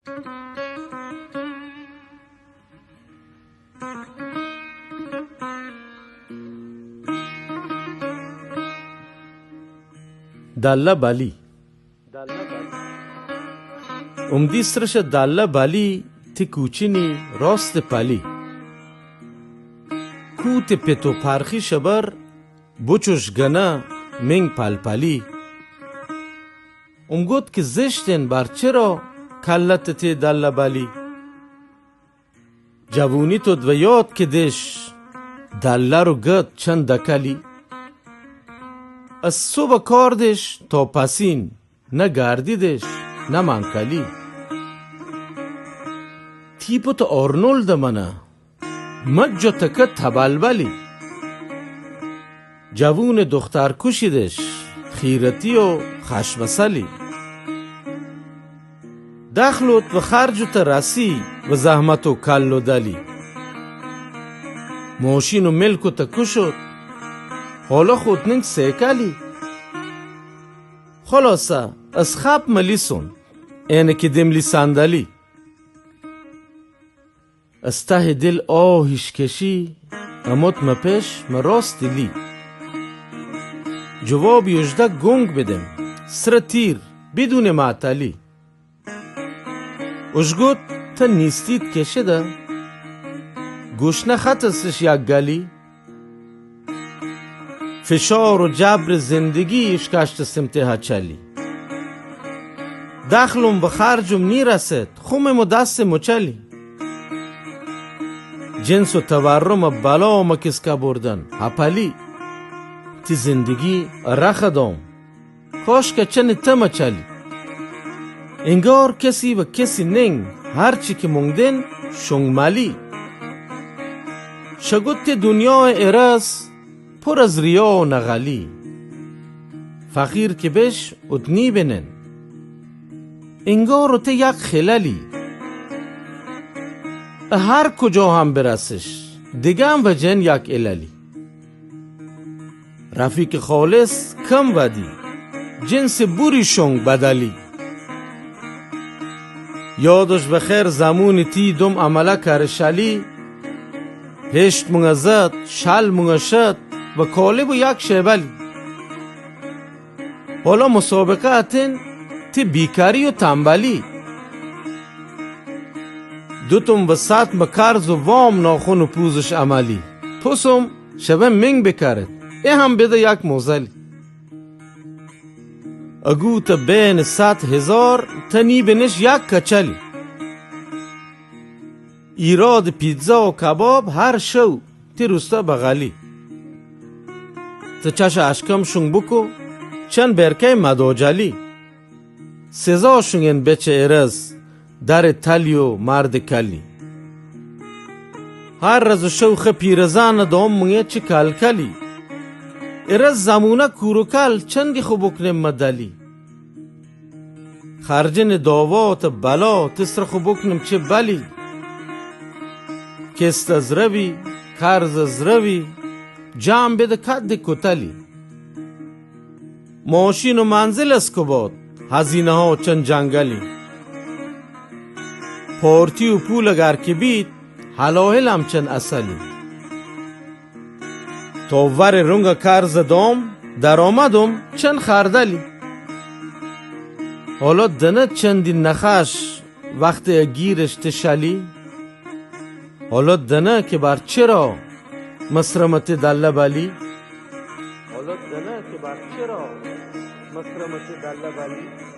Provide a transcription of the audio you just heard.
داله بالی امدی سرش داله بالی تی کوچینی راست پالی کوت پتو پارخی شبر بچوش گنا منگ پال پالی گوت که زشتن بر چرا کلت تی داله بالی جوونی تو دویاد که دش داله رو گد چند دکلی از صبح کاردش تا پسین نه گردیدش نه منکلی تیپت آرنولد منه مجا تکت تبلبلی جوون دختر کشیدش خیرتی و خشمسلی دخلت و خرجت رسی و زحمت و کل و دلی ماشین و ملک و تکشت حالا خود ننگ سیکلی خلاصه از خواب ملیسون اینه که دملی صندلی از ته دل آهش کشی اموت مپش مراست لی جواب یجده گنگ بدم سر تیر بدون معطلی اشگوت تا نیستید کشیده گوشنه خط استش یک گلی فشار و جبر زندگی اشکشت سمته چلی دخلم و خرجم نیرسد خومم و دست مچلی جنس و تورم بلا و مکسکه بردن هپلی تی زندگی رخدام کاش که چن تم چلی انگار کسی و کسی ننگ هرچی که مونگدن شنگمالی شگوت دنیا ارس پر از ریا و نغلی فقیر که بش اتنی بنن انگار ته یک خلالی هر کجا هم برسش دیگم و جن یک عللی رفیق خالص کم ودی جنس بوری شنگ بدلی یادش بخیر زمون تی دم عمله کرشلی هشت مونگه زد شل مونگه شد و کالب و یک شیبلی حالا مسابقه اتن تی بیکاری و تنبلی دوتم وسط مکرز و وام ناخون و پوزش عملی توسم شبه منگ بکرد ای هم بده یک موزلی اگو تا بین 100,000 تنی بنش یک کچلی ایراد پیتزا و کباب هر شو تی رسته بغلی تا چش اشکم شنگ بکو چند برکه مداجلی سزا شنگن بچه ارز در تلی و مرد کلی هر رز شوخ پیرزان دوم مونگه چه کل کلی ارز زمونه کوروکل چندی خو بکنم مدلی خرجن داوات بلا تسر خو بکنم چه بلی کست از روی کرز از روی جام بده کد کتلی ماشین و منزل از کباد هزینه ها چند جنگلی پارتی و پول اگر که بید حلاهل همچن اصلی تا ور رنگ کرز دام در آمدم چند خردلی حالا دنه چندی نخش وقت گیرش تشلی حالا دنه که بر چرا مسرمت دله بلی حالا دنه که بر چرا مسرمت دله بلی